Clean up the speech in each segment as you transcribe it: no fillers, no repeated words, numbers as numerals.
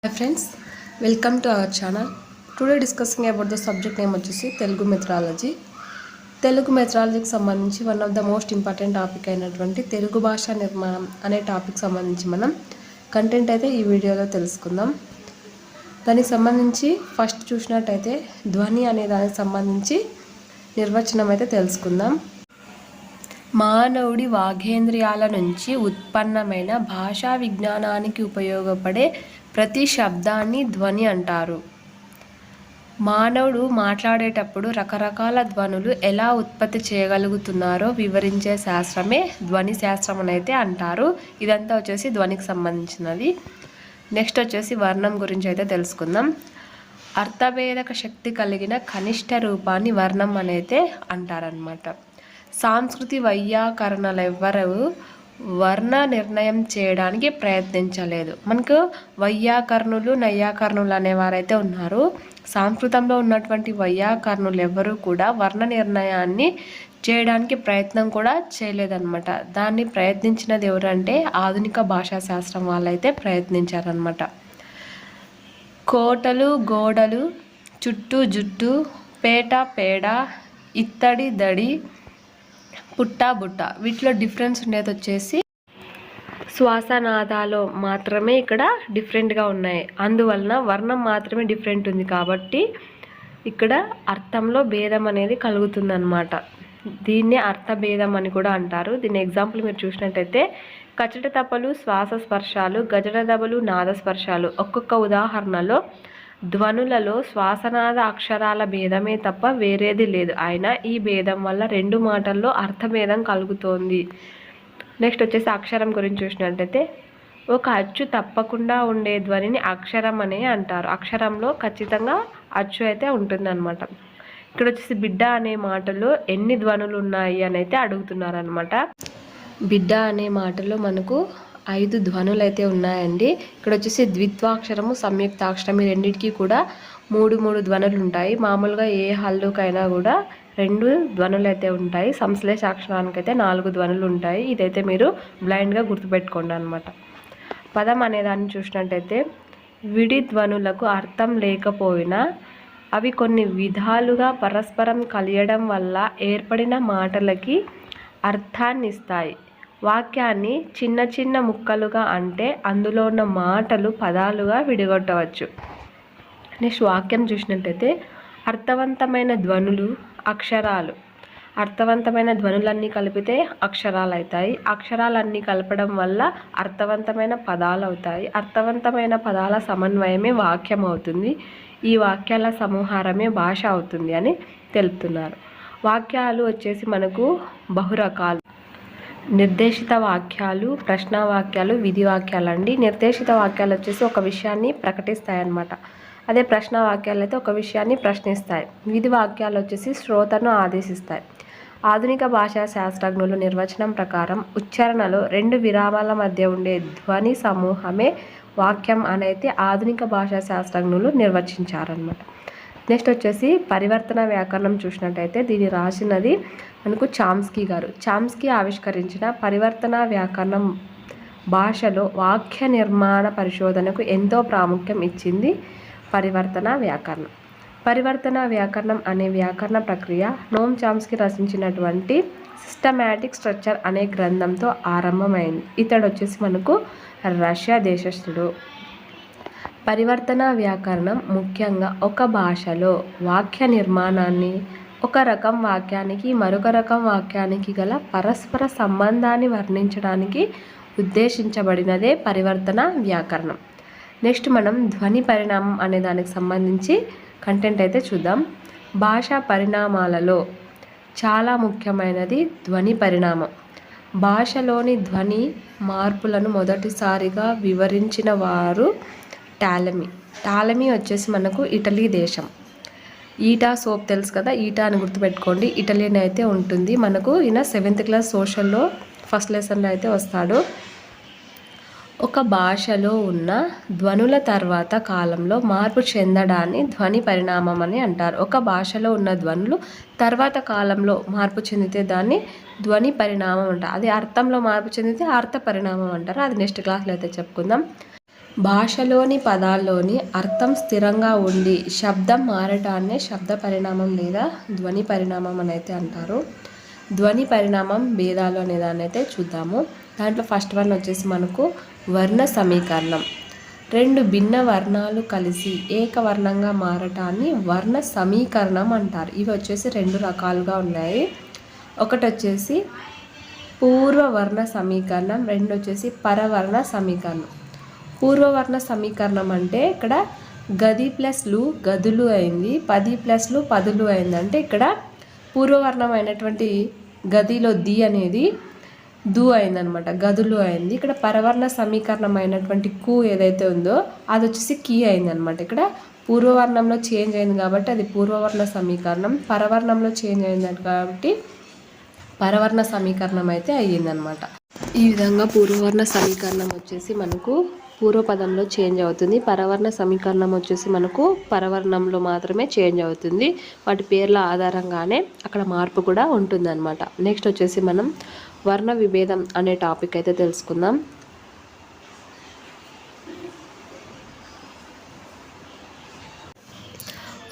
Hi friends, welcome to our channel. Today discussing about the subject name వచ్చేసి Telugu methodology. Telugu మెథడాలజీకి సంబంధించి one of the most important topic అయినటువంటి తెలుగు భాష నిర్మాణం అనే topic సంబంధించి మనం కంటెంట్ అయితే ఈ వీడియోలో తెలుసుకుందాం. దానికి సంబంధించి ఫస్ట్ చూసినట్టయితే ధ్వని అనే దానికి సంబంధించి నిర్వచనం అయితే తెలుసుకుందాం. మానవుడి వాఘేంద్రియాల నుంచి ఉత్పన్నమైన భాషా విజ్ఞానానికి ఉపయోగపడే ప్రతి శబ్దాన్ని ధ్వని అంటారు. మానవుడు మాట్లాడేటప్పుడు రకరకాల ధ్వనులు ఎలా ఉత్పత్తి చేయగలుగుతున్నారో వివరించే శాస్త్రమే ధ్వని శాస్త్రం అని అయితే అంటారు. ఇదంతా వచ్చేసి ధ్వనికి సంబంధించినది. నెక్స్ట్ వచ్చేసి వర్ణం గురించి అయితే తెలుసుకుందాం. అర్థభేదక శక్తి కలిగిన కనిష్ట రూపాన్ని వర్ణం అనైతే అంటారనమాట. సాంస్కృతి వైయాకరణలెవ్వరూ వర్ణ నిర్ణయం చేయడానికి ప్రయత్నించలేదు. మనకు వైయాకరణులు నైయాకరణులు అనేవారైతే ఉన్నారు. సంస్కృతంలో ఉన్నటువంటి వైయాకరణులు ఎవ్వరూ కూడా వర్ణ నిర్ణయాన్ని చేయడానికి ప్రయత్నం కూడా చేయలేదన్నమాట. దాన్ని ప్రయత్నించినది ఎవరంటే ఆధునిక భాషా శాస్త్రం వాళ్ళైతే ప్రయత్నించారనమాట. కోటలు గోడలు, చుట్టూ జుట్టు, పేట పేడ, ఇత్తడి దడి, పుట్ట బుట్ట, వీటిలో డిఫరెన్స్ ఉండేది వచ్చేసి శ్వాసనాదాలు మాత్రమే ఇక్కడ డిఫరెంట్గా ఉన్నాయి. అందువలన వర్ణం మాత్రమే డిఫరెంట్ ఉంది కాబట్టి ఇక్కడ అర్థంలో భేదం అనేది కలుగుతుందన్నమాట. దీన్నే అర్థభేదం అని కూడా అంటారు. దీని ఎగ్జాంపుల్ మీరు చూసినట్టయితే కచట తపలు శ్వాస స్పర్శాలు, గజట దబలు నాద స్పర్శాలు. ఒక్కొక్క ఉదాహరణలో ధ్వనులలో శ్వాసనాద అక్షరాల భేదమే తప్ప వేరేది లేదు. అయినా ఈ భేదం వల్ల రెండు మాటల్లో అర్థభేదం కలుగుతోంది. నెక్స్ట్ వచ్చేసి అక్షరం గురించి చూసినట్టయితే ఒక అచ్చు తప్పకుండా ఉండే ధ్వనిని అక్షరం అనే అంటారు. అక్షరంలో ఖచ్చితంగా అచ్చు అయితే ఉంటుందన్నమాట. ఇక్కడ వచ్చేసి బిడ్డ అనే మాటలో ఎన్ని ధ్వనులు ఉన్నాయి అని అయితే అడుగుతున్నారనమాట. బిడ్డ అనే మాటలో మనకు 5 ధ్వనులు అయితే ఉన్నాయండి. ఇక్కడ వచ్చేసి ద్విత్వాక్షరము సంయుక్తాక్షరం ఈ రెండింటికి కూడా 3 ధ్వనులు ఉంటాయి. మామూలుగా ఏ హల్లుకైనా కూడా 2 ధ్వనులు అయితే ఉంటాయి. సంశ్లేష అక్షరానికైతే 4 ధ్వనులు ఉంటాయి. ఇదైతే మీరు బ్లైండ్గా గుర్తుపెట్టుకోండి అనమాట. పదం అనే దాన్ని చూసినట్టయితే విడి ధ్వనులకు అర్థం లేకపోయినా అవి కొన్ని విధాలుగా పరస్పరం కలియడం వల్ల ఏర్పడిన మాటలకి అర్థాన్ని ఇస్తాయి. వాక్యాన్ని చిన్న చిన్న ముక్కలుగా అంటే అందులో ఉన్న మాటలు పదాలుగా విడగొట్టవచ్చు. నెక్స్ట్ వాక్యం చూసినట్టయితే అర్థవంతమైన ధ్వనులు అక్షరాలు. అర్థవంతమైన ధ్వనులన్నీ కలిపితే అక్షరాలు అవుతాయి. అక్షరాలన్నీ కలపడం వల్ల అర్థవంతమైన పదాలు అవుతాయి. అర్థవంతమైన పదాల సమన్వయమే వాక్యం అవుతుంది. ఈ వాక్యాల సమూహారమే భాష అవుతుంది అని తెలుపుతున్నారు. వాక్యాలు వచ్చేసి మనకు బహురకాలు. నిర్దేశిత వాక్యాలు, ప్రశ్న వాక్యాలు, విధి వాక్యాలు అండి. నిర్దేశిత వాక్యాలు వచ్చేసి ఒక విషయాన్ని ప్రకటిస్తాయి అన్నమాట. అదే ప్రశ్న వాక్యాలు అయితే ఒక విషయాన్ని ప్రశ్నిస్తాయి. విధి వాక్యాలు వచ్చేసి శ్రోతను ఆదేశిస్తాయి. ఆధునిక భాషా శాస్త్రజ్ఞులు నిర్వచనం ప్రకారం ఉచ్చారణలో 2 విరామాల మధ్య ఉండే ధ్వని సమూహమే వాక్యం అనైతే ఆధునిక భాషా శాస్త్రజ్ఞులు నిర్వచించారన్నమాట. నెక్స్ట్ వచ్చేసి పరివర్తన వ్యాకరణం చూసినట్టయితే దీన్ని రాసినది మనకు చామ్స్కీ గారు. చామ్స్కీ ఆవిష్కరించిన పరివర్తన వ్యాకరణం భాషలో వాక్య నిర్మాణ పరిశోధనకు ఎంతో ప్రాముఖ్యం ఇచ్చింది. పరివర్తన వ్యాకరణం. పరివర్తన వ్యాకరణం అనే వ్యాకరణ ప్రక్రియ నోమ్ చామ్స్కీ రచించినటువంటి సిస్టమాటిక్ స్ట్రక్చర్ అనే గ్రంథంతో ఆరంభమైంది. ఇతడు వచ్చేసి మనకు రష్యా దేశస్థుడు. పరివర్తన వ్యాకరణం ముఖ్యంగా ఒక భాషలో వాక్య నిర్మాణాన్ని, ఒక రకం వాక్యానికి మరొక రకం వాక్యానికి గల పరస్పర సంబంధాన్ని వర్ణించడానికి ఉద్దేశించబడినదే పరివర్తన వ్యాకరణం. నెక్స్ట్ మనం ధ్వని పరిణామం అనే దానికి సంబంధించి కంటెంట్ అయితే చూద్దాం. భాషా పరిణామాలలో చాలా ముఖ్యమైనది ధ్వని పరిణామం. భాషలోని ధ్వని మార్పులను మొదటిసారిగా వివరించిన వారు టాలమీ. టాలమీ వచ్చేసి మనకు ఇటలీ దేశం. ఈటా సోప్ తెలుసు కదా, ఈటా అని గుర్తుపెట్టుకోండి. ఇటలియన్ అయితే ఉంటుంది. మనకు ఈయన 7th క్లాస్ సోషల్లో ఫస్ట్ లెసన్లో అయితే వస్తాడు. ఒక భాషలో ఉన్న ధ్వనుల తర్వాత కాలంలో మార్పు చెందడాన్ని ధ్వని పరిణామం అని అంటారు. ఒక భాషలో ఉన్న ధ్వనులు తర్వాత కాలంలో మార్పు చెందితే దాన్ని ధ్వని పరిణామం అంటారు. అది అర్థంలో మార్పు చెందితే అర్థ పరిణామం అంటారు. అది నెక్స్ట్ క్లాస్లో అయితే చెప్పుకుందాం. భాషలోని పదాల్లోని అర్థం స్థిరంగా ఉండి శబ్దం మారటాన్నే శబ్ద పరిణామం లేదా ధ్వని పరిణామం అని అయితే అంటారు. ధ్వని పరిణామం భేదాలు అనే దాన్ని అయితే చూద్దాము. దాంట్లో ఫస్ట్ వన్ వచ్చేసి మనకు వర్ణ సమీకరణం. రెండు భిన్న వర్ణాలు కలిసి ఏకవర్ణంగా మారటాన్ని వర్ణ సమీకరణం అంటారు. ఇవి వచ్చేసి రెండు రకాలుగా ఉన్నాయి. ఒకటి వచ్చేసి పూర్వవర్ణ సమీకరణం, రెండు వచ్చేసి పరవర్ణ సమీకరణం. పూర్వవర్ణ సమీకరణం అంటే ఇక్కడ గది ప్లస్ లు గదులు అయింది, పది ప్లస్ లు పదులు అయింది. అంటే ఇక్కడ పూర్వవర్ణం అయినటువంటి గదిలో ది అనేది దు అయిందనమాట, గదులు అయింది. ఇక్కడ పరవర్ణ సమీకరణం అయినటువంటి కు ఏదైతే ఉందో అది వచ్చేసి కీ అయిందనమాట. ఇక్కడ పూర్వవర్ణంలో చేంజ్ అయింది కాబట్టి అది పూర్వవర్ణ సమీకరణం, పరవర్ణంలో చేంజ్ అయింది కాబట్టి పరవర్ణ సమీకరణం అయితే అయ్యిందనమాట. ఈ విధంగా పూర్వవర్ణ సమీకరణం వచ్చేసి మనకు పూర్వపదంలో చేంజ్ అవుతుంది, పరవర్ణ సమీకరణం వచ్చేసి మనకు పరవర్ణంలో మాత్రమే చేంజ్ అవుతుంది. వాటి పేర్ల ఆధారంగానే అక్కడ మార్పు కూడా ఉంటుందన్నమాట. నెక్స్ట్ వచ్చేసి మనం వర్ణ విభేదం అనే టాపిక్ అయితే తెలుసుకుందాం.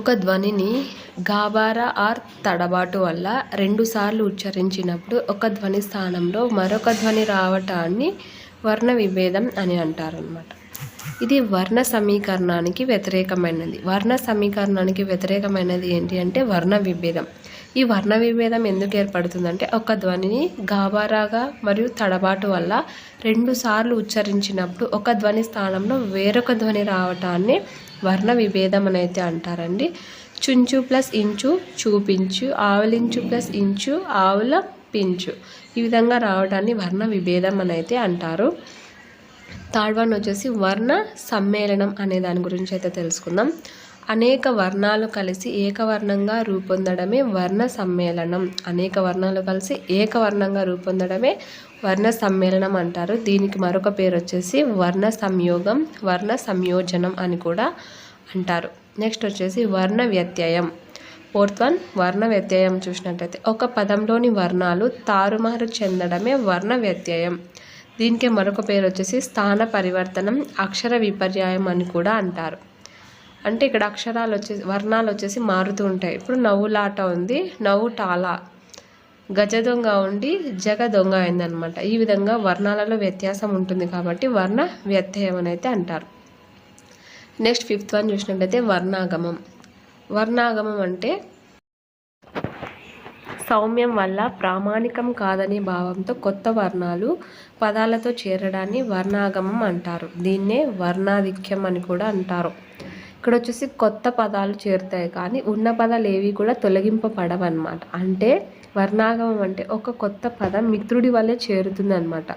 ఒక ధ్వనిని గాబారా ఆర్ తడబాటు వల్ల 2 సార్లు ఉచ్చరించినప్పుడు ఒక ధ్వని స్థానంలో మరొక ధ్వని రావటాన్ని వర్ణ విభేదం అని అంటారనమాట. ఇది వర్ణ సమీకరణానికి వ్యతిరేకమైనది. వర్ణ సమీకరణానికి వ్యతిరేకమైనది ఏంటి అంటే వర్ణ విభేదం. ఈ వర్ణ విభేదం ఎందుకు ఏర్పడుతుందంటే ఒక ధ్వనిని గాబారాగా మరియు తడబాటు వల్ల 2 సార్లు ఉచ్చరించినప్పుడు ఒక ధ్వని స్థానంలో వేరొక ధ్వని రావటాన్ని వర్ణ విభేదం అని అయితే అంటారండి. చుంచు ప్లస్ ఇంచు చూపించు, ఆవులించు ప్లస్ ఇంచు ఆవుల పించు, ఈ విధంగా రావడాన్ని వర్ణ విభేదం అని అయితే అంటారు. థర్డ్ వన్ వచ్చేసి వర్ణ సమ్మేళనం అనే దాని గురించి అయితే తెలుసుకుందాం. అనేక వర్ణాలు కలిసి ఏకవర్ణంగా రూపొందడమే వర్ణ సమ్మేళనం. అనేక వర్ణాలు కలిసి ఏకవర్ణంగా రూపొందడమే వర్ణ సమ్మేళనం అంటారు. దీనికి మరొక పేరు వచ్చేసి వర్ణ సంయోగం, వర్ణ సంయోజనం అని కూడా అంటారు. నెక్స్ట్ వచ్చేసి వర్ణ వ్యత్యయం. ఫోర్త్ వన్ వర్ణ వ్యత్యయం చూసినట్టయితే ఒక పదంలోని వర్ణాలు తారుమారు చెందడమే వర్ణ వ్యత్యయం. దీనికి మరొక పేరు వచ్చేసి స్థాన పరివర్తనం, అక్షర విపర్యాయం అని కూడా అంటారు. అంటే ఇక్కడ అక్షరాలు వచ్చేసి వర్ణాలు వచ్చేసి మారుతూ ఉంటాయి. ఇప్పుడు నవ్వులాట ఉంది, నవ్వు టాలా, గజ దొంగ ఉండి జగ దొంగ అయిందనమాట. ఈ విధంగా వర్ణాలలో వ్యత్యాసం ఉంటుంది కాబట్టి వర్ణ వ్యత్యయం అని అయితే అంటారు. నెక్స్ట్ ఫిఫ్త్ వన్ చూసినట్లయితే వర్ణాగమం. వర్ణాగమం అంటే సౌమ్యం వల్ల ప్రామాణికం కాదనే భావంతో కొత్త వర్ణాలు పదాలతో చేరడాన్ని వర్ణాగమం అంటారు. దీన్నే వర్ణాధిక్యం అని కూడా అంటారు. ఇక్కడ వచ్చేసి కొత్త పదాలు చేరుతాయి కానీ ఉన్న పదాలు ఏవి కూడా తొలగింపబడవన్నమాట. అంటే వర్ణాగమం అంటే ఒక కొత్త పదం మిత్రుడి వల్లే చేరుతుంది అనమాట.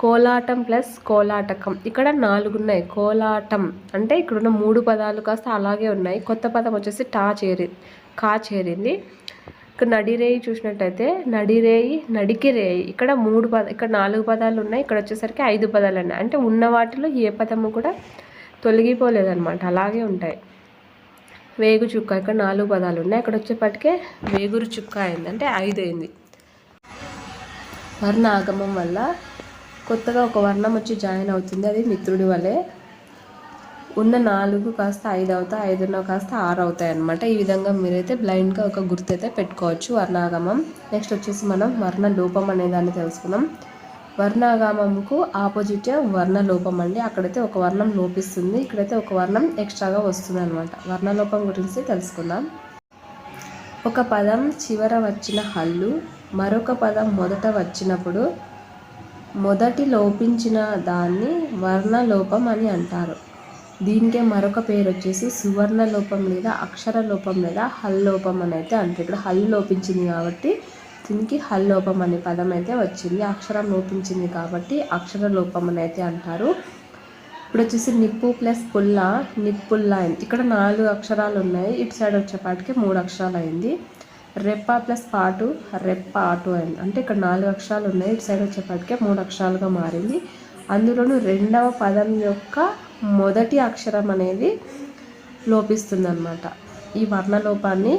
కోలాటం ప్లస్ కోలాటకం, ఇక్కడ 4 ఉన్నాయి. కోలాటం అంటే ఇక్కడున్న 3 పదాలు కాస్త అలాగే ఉన్నాయి. కొత్త పదం వచ్చేసి కా చేరింది. ఇక్కడ నడిరేయి చూసినట్టయితే నడిరేయి, నడికి రేయి, ఇక్కడ 4 పదాలు ఉన్నాయి. ఇక్కడ వచ్చేసరికి 5 పదాలు ఉన్నాయి. అంటే ఉన్న వాటిలో ఏ పదము కూడా తొలగిపోలేదన్నమాట, అలాగే ఉంటాయి. వేగు చుక్క, ఇక్కడ 4 పదాలు ఉన్నాయి. అక్కడ వచ్చేపటికే వేగురు చుక్క అయింది, అంటే 5 అయింది. వర్ణ ఆగమం వల్ల కొత్తగా ఒక వర్ణం వచ్చి జాయిన్ అవుతుంది, అది మిత్రుడి వల్లే. ఉన్న 4 కాస్త 5 అవుతాయి, 5 ఉన్న కాస్త 6 అవుతాయి అన్నమాట. ఈ విధంగా మీరైతే బ్లైండ్గా ఒక గుర్తు అయితే పెట్టుకోవచ్చు వర్ణాగమం. నెక్స్ట్ వచ్చేసి మనం వర్ణ లోపం అనే దాన్ని తెలుసుకుందాం. వర్ణాగమంకు ఆపోజిట్ వర్ణ లోపం అండి. అక్కడైతే ఒక వర్ణం లోపిస్తుంది, ఇక్కడైతే ఒక వర్ణం ఎక్స్ట్రాగా వస్తుంది అనమాట. వర్ణలోపం గురించి తెలుసుకుందాం. ఒక పదం చివర వచ్చిన హల్లు మరొక పదం మొదట వచ్చినప్పుడు మొదటి లోపించిన దాన్ని వర్ణలోపం అని అంటారు. దీనికే మరొక పేరు వచ్చేసి సువర్ణ లోపం లేదా అక్షర లోపం లేదా హల్లోపం అని అయితే అంటారు. ఇక్కడ హల్లు లోపించింది కాబట్టి దీనికి హల్లోపం అనే పదం అయితే వచ్చింది. అక్షరం లోపించింది కాబట్టి అక్షర లోపం అని అయితే అంటారు. ఇప్పుడు వచ్చేసి నిప్పు ప్లస్ పుల్ల, నిప్పుల్ల అయింది. ఇక్కడ 4 అక్షరాలు ఉన్నాయి, ఇటు సైడ్ వచ్చేపాటికి 3 అక్షరాలు అయింది. రెప్ప ప్లస్ పాటు, రెప్ప ఆటు అయింది. అంటే ఇక్కడ 4 అక్షరాలు ఉన్నాయి, ఇటు సైడ్ వచ్చేపాటికే 3 అక్షరాలుగా మారింది. అందులోనూ 2వ పదం యొక్క మొదటి అక్షరం అనేది లోపిస్తుంది అన్నమాట. ఈ వర్ణలోపాన్ని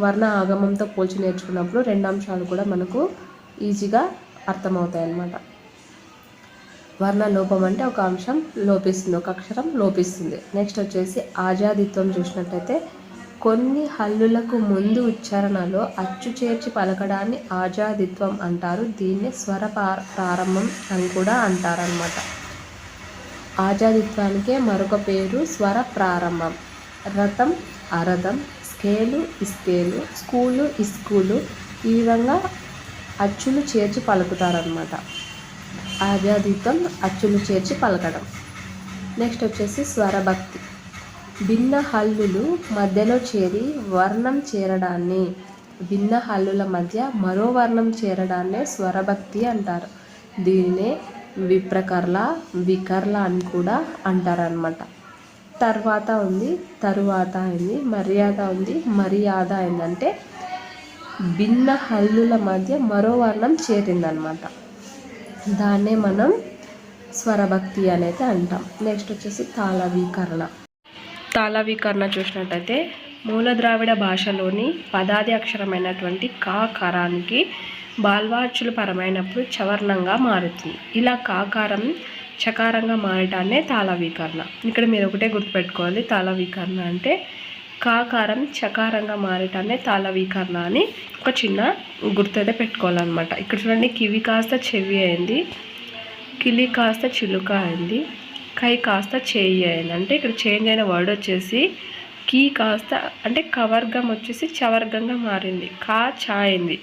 వర్ణ ఆగమంతో పోల్చి నేర్చుకున్నప్పుడు 2 అంశాలు కూడా మనకు ఈజీగా అర్థమవుతాయి అన్నమాట. వర్ణ లోపం అంటే ఒక అంశం లోపిస్తుంది, ఒక అక్షరం లోపిస్తుంది. నెక్స్ట్ వచ్చేసి ఆజాదిత్వం చూసినట్టయితే కొన్ని హల్లులకు ముందు ఉచ్చారణలో అచ్చు చేర్చి పలకడాన్ని ఆజాదిత్వం అంటారు. దీన్ని స్వర ప్రారంభం అని కూడా అంటారనమాట. ఆజాదిత్వానికే మరొక పేరు స్వర ప్రారంభం. రథం అరథం, స్కేలు ఇస్కేలు, స్కూలు ఇస్కూలు, ఈ విధంగా అచ్చులు చేర్చి పలుకుతారనమాట. ఆజాదిత్వం అచ్చులు చేర్చి పలకడం. నెక్స్ట్ వచ్చేసి స్వరభక్తి. భిన్న హల్లులు మధ్యలో చేరి వర్ణం చేరడాన్ని, భిన్న హల్లుల మధ్య మరో వర్ణం చేరడాన్నే స్వరభక్తి అంటారు. దీనినే విప్రకర్ల, వికర్ల అని కూడా అంటారనమాట. తర్వాత ఉంది, తరువాత అయింది, మర్యాద ఉంది, మర్యాద అయిందంటే భిన్న హల్లుల మధ్య మరో వర్ణం చేరిందనమాట. దాన్నే మనం స్వరభక్తి అనేది అంటాం. నెక్స్ట్ వచ్చేసి తాళవీకరణ. తాళవీకరణ చూసినట్టయితే మూల ద్రావిడ భాషలోని పదాది అక్షరమైనటువంటి కాకారానికి బాల్వాచ్చులు పరమైనప్పుడు చవర్ణంగా మారుతుంది. ఇలా కాకారం చకారంగా మారటాన్నే తాళవీకరణ. ఇక్కడ మీరు ఒకటే గుర్తుపెట్టుకోవాలి, తాళవీకరణ అంటే కాకారం చకారంగా మారటాన్నే తాళవీకరణ అని ఒక చిన్న గుర్తు అయితే పెట్టుకోవాలన్నమాట. ఇక్కడ చూడండి, కివి కాస్త చెవి అయింది, కిలి కాస్త చిలుక అయింది, కై కాస్త చేయి అయింది. అంటే ఇక్కడ చేంజ్ అయిన వర్డ్ వచ్చేసి కీ కాస్త అంటే కవర్గం వచ్చేసి చవర్గంగా మారింది, కా చా అయింది.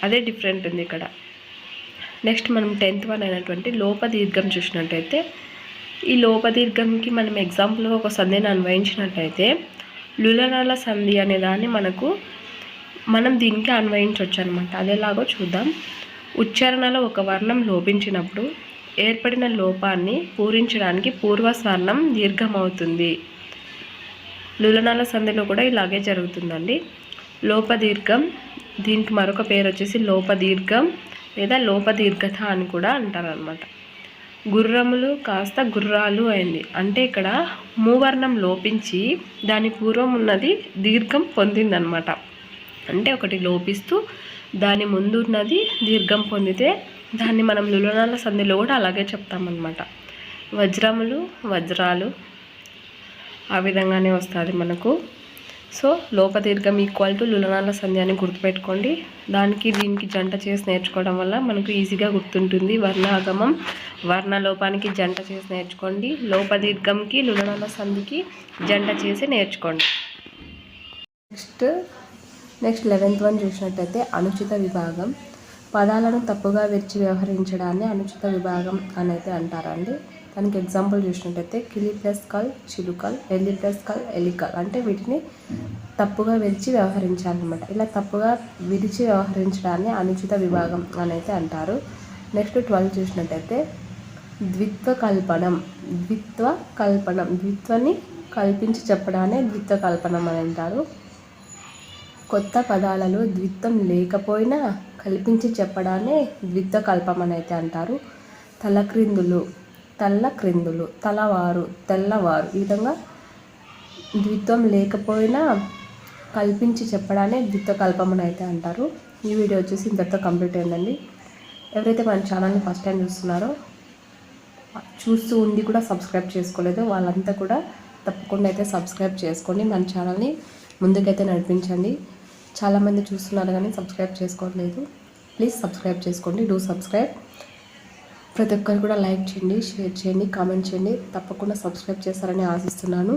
అదే డిఫరెంట్ ఉంది ఇక్కడ. నెక్స్ట్ మనం 10th వన్ అయినటువంటి లోపదీర్ఘం చూసినట్టయితే ఈ లోపదీర్ఘంకి మనం ఎగ్జాంపుల్గా ఒక సంధిని అన్వయించినట్టయితే లులనాల సంధి అనే దాన్ని మనం దీనికి అన్వయించవచ్చు అనమాట. అదేలాగో చూద్దాం. ఉచ్చారణలో ఒక వర్ణం లోపించినప్పుడు ఏర్పడిన లోపాన్ని పూరించడానికి పూర్వస్వర్ణం దీర్ఘమవుతుంది. లులనాల సంధిలో కూడా ఇలాగే జరుగుతుందండి. లోపదీర్ఘం, దీనికి మరొక పేరు వచ్చేసి లోపదీర్ఘం లేదా లోపదీర్ఘత అని కూడా అంటారనమాట. గుర్రములు కాస్త గుర్రాలు అయింది. అంటే ఇక్కడ మూవర్ణం లోపించి దాని పూర్వం ఉన్నది దీర్ఘం పొందిందనమాట. అంటే ఒకటి లోపిస్తూ దాని ముందు ఉన్నది దీర్ఘం పొందితే దాన్ని మనం లులనాల సంధిలో కూడా అలాగే చెప్తామన్నమాట. వజ్రములు వజ్రాలు ఆ విధంగానే వస్తుంది మనకు. సో లోపదీర్ఘం ఈక్వల్ టు లులనాల సంధి అని గుర్తుపెట్టుకోండి. దానికి దీనికి జంట చేసి నేర్చుకోవడం వల్ల మనకు ఈజీగా గుర్తుంటుంది. వర్ణాగమం వర్ణలోపానికి జంట చేసి నేర్చుకోండి, లోపదీర్ఘంకి లులనాల సంధికి జంట చేసి నేర్చుకోండి. నెక్స్ట్ 11th వన్ చూసినట్టయితే అనుచిత విభాగం. పదాలను తప్పుగా విరిచి వ్యవహరించడాన్ని అనుచిత విభాగం అనేది అంటారండి. దానికి ఎగ్జాంపుల్ చూసినట్టయితే కిలి ప్లస్ కల్ చిలుకల్, ఎల్లి ప్లస్ కల్ ఎలికల్. అంటే వీటిని తప్పుగా విరిచి వ్యవహరించాలన్నమాట. ఇలా తప్పుగా విరిచి వ్యవహరించడాన్ని అనుచిత విభాగం అనేది అంటారు. నెక్స్ట్ 12 చూసినట్టయితే ద్విత్వ కల్పనం. ద్విత్వని కల్పించి చెప్పడాన్ని ద్విత్వ కల్పనం అని అంటారు. కొత్త పదాలలో ద్విత్వం లేకపోయినా కల్పించి చెప్పడాన్ని ద్విత్వ కల్పం అని అయితే అంటారు. తలక్రిందులు, తల్లక్రిందులు, తలవారు, తెల్లవారు, ఈ విధంగా ద్విత్వం లేకపోయినా కల్పించి చెప్పడాన్ని ద్విత్వ కల్పం అని అయితే అంటారు. ఈ వీడియో వచ్చేసి ఇంతటితో కంప్లీట్ అయిందండి. ఎవరైతే మన ఛానల్ని ఫస్ట్ టైం చూస్తూ ఉండి కూడా సబ్స్క్రైబ్ చేసుకోలేదో వాళ్ళంతా కూడా తప్పకుండా అయితే సబ్స్క్రైబ్ చేసుకోండి. మన ఛానల్ని ముందుకైతే నడిపించండి. చాలామంది చూస్తున్నారు కానీ సబ్స్క్రైబ్ చేసుకోవట్లేదు. ప్లీజ్ సబ్స్క్రైబ్ చేసుకోండి. Do subscribe. ప్రతి ఒక్కరు కూడా లైక్ చేయండి, షేర్ చేయండి, కామెంట్ చేయండి. తప్పకుండా సబ్స్క్రైబ్ చేస్తారని ఆశిస్తున్నాను.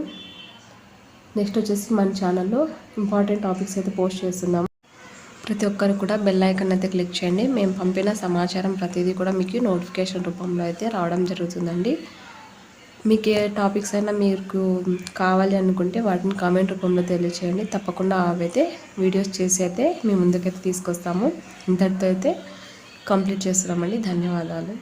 నెక్స్ట్ వచ్చేసి మన ఛానల్లో ఇంపార్టెంట్ టాపిక్స్ అయితే పోస్ట్ చేస్తున్నాము. ప్రతి ఒక్కరు కూడా బెల్ ఐకాన్ అయితే క్లిక్ చేయండి. మేము పంపిన సమాచారం ప్రతిదీ కూడా మీకు నోటిఫికేషన్ రూపంలో అయితే రావడం జరుగుతుందండి. మీకు ఏ టాపిక్స్ అయినా మీకు కావాలి అనుకుంటే వాటిని కామెంట్ రూపంలో తెలియచేయండి. తప్పకుండా అవైతే వీడియోస్ చేసి అయితే మీ ముందుకైతే తీసుకొస్తాము. ఇంతటితో అయితే కంప్లీట్ చేస్తున్నామండి. ధన్యవాదాలు.